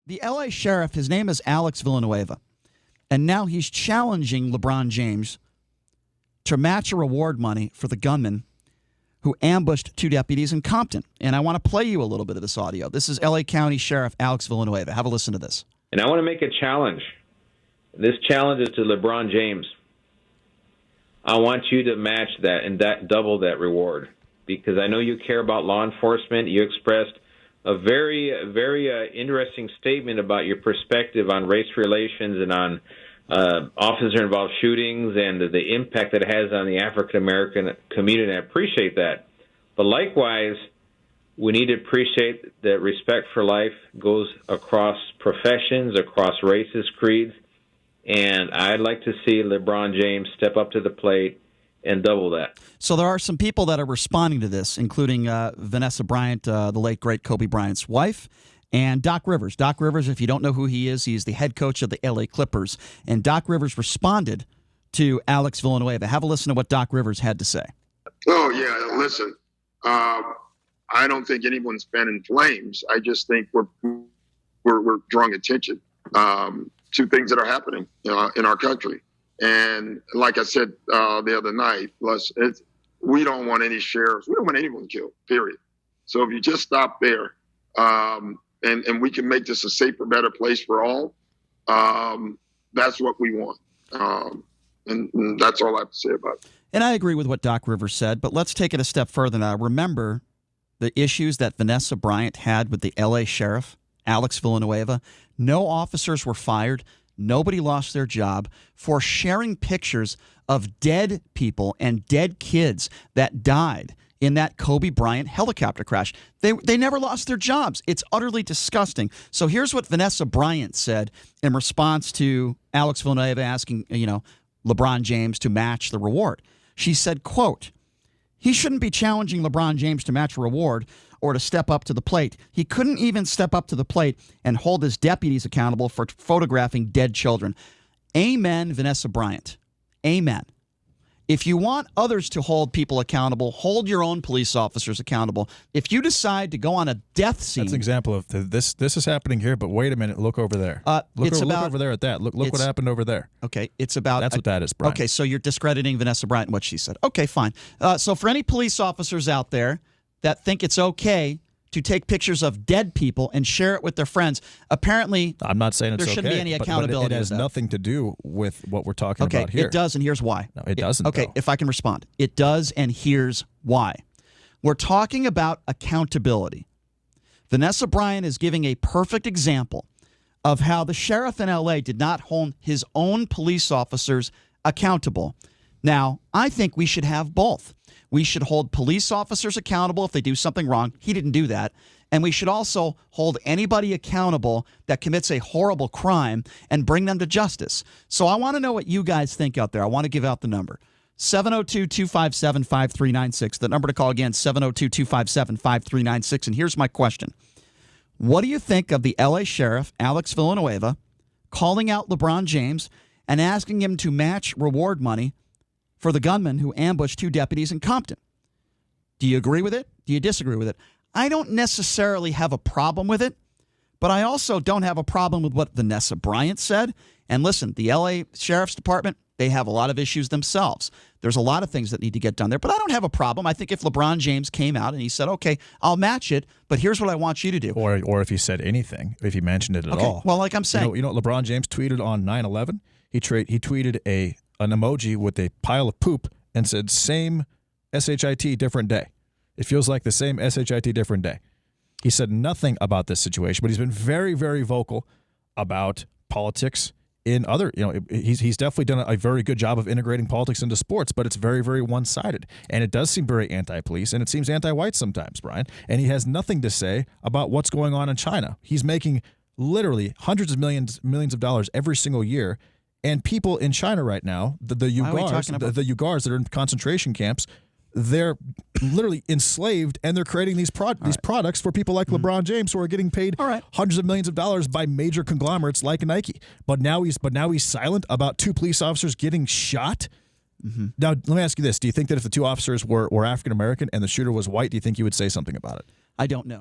The L.A. sheriff, his name is Alex Villanueva, and now he's challenging LeBron James to match a reward money for the gunman who ambushed two deputies in Compton. And I want to play you a little bit of this audio. This is L.A. County Sheriff Alex Villanueva. Have a listen to this. And I want to make a challenge. This challenge is to LeBron James. I want you to match that and double that reward, because I know you care about law enforcement. You expressed a very, very interesting statement about your perspective on race relations and on officer-involved shootings and the impact that it has on the African-American community. I appreciate that. But likewise, we need to appreciate that respect for life goes across professions, across races, creeds, and I'd like to see LeBron James step up to the plate and double that. So there are some people that are responding to this, including Vanessa Bryant, the late, great Kobe Bryant's wife, and Doc Rivers. Doc Rivers, if you don't know who he is, he's the head coach of the L.A. Clippers. And Doc Rivers responded to Alex Villanueva. Have a listen to what Doc Rivers had to say. Oh, yeah, listen, I don't think anyone's been in flames. I just think we're drawing attention to things that are happening in our country. And like I said the other night, we don't want any sheriffs. We don't want anyone killed, period. So if you just stop there and we can make this a safer, better place for all, that's what we want. And that's all I have to say about it. And I agree with what Doc Rivers said, but let's take it a step further now. Remember the issues that Vanessa Bryant had with the L.A. sheriff, Alex Villanueva. No officers were fired. Nobody lost their job for sharing pictures of dead people and dead kids that died in that Kobe Bryant helicopter crash. They never lost their jobs. It's utterly disgusting. So here's what Vanessa Bryant said in response to Alex Villanueva asking, LeBron James to match the reward. She said, quote, "He shouldn't be challenging LeBron James to match a reward or to step up to the plate. He couldn't even step up to the plate and hold his deputies accountable for photographing dead children." Amen, Vanessa Bryant. Amen. If you want others to hold people accountable, hold your own police officers accountable. If you decide to go on a death scene... That's an example of this is happening here, but wait a minute, look over there. Look over there at that. Look what happened over there. Okay, it's about... That's what that is, Brian. Okay, so you're discrediting Vanessa Bryant and what she said. Okay, fine. So for any police officers out there that think it's okay to take pictures of dead people and share it with their friends, apparently I'm not saying it's there shouldn't okay, be any accountability. But it has nothing to do with what we're talking okay, about here. It does, and here's why. No, it doesn't. Okay, though. if I can respond. It does, and here's why. We're talking about accountability. Vanessa Bryant is giving a perfect example of how the sheriff in L.A. did not hold his own police officers accountable. Now, I think we should have both. We should hold police officers accountable if they do something wrong. He didn't do that. And we should also hold anybody accountable that commits a horrible crime and bring them to justice. So I want to know what you guys think out there. I want to give out the number. 702-257-5396. The number to call again, 702-257-5396. And here's my question. What do you think of the L.A. sheriff, Alex Villanueva, calling out LeBron James and asking him to match reward money for the gunman who ambushed two deputies in Compton? Do you agree with it? Do you disagree with it? I don't necessarily have a problem with it, but I also don't have a problem with what Vanessa Bryant said. And listen, the L.A. Sheriff's Department, they have a lot of issues themselves. There's a lot of things that need to get done there, but I don't have a problem. I think if LeBron James came out and he said, okay, I'll match it, but here's what I want you to do. Or if he said anything, if he mentioned it at all. Well, like I'm saying. You know what LeBron James tweeted on 9/11? He tweeted an emoji with a pile of poop and said, same SHIT, different day. It feels like the same SHIT, different day. He said nothing about this situation, but he's been very, very vocal about politics in other, he's definitely done a very good job of integrating politics into sports, but it's very, very one-sided. And it does seem very anti-police, and it seems anti-white sometimes, Brian. And he has nothing to say about what's going on in China. He's making literally hundreds of millions of dollars every single year. And people in China right now, the Uyghurs that are in concentration camps, they're literally enslaved, and they're creating these products for people like LeBron James, who are getting paid hundreds of millions of dollars by major conglomerates like Nike. But now he's silent about two police officers getting shot. Mm-hmm. Now, let me ask you this: do you think that if the two officers were African American and the shooter was white, do you think he would say something about it? I don't know.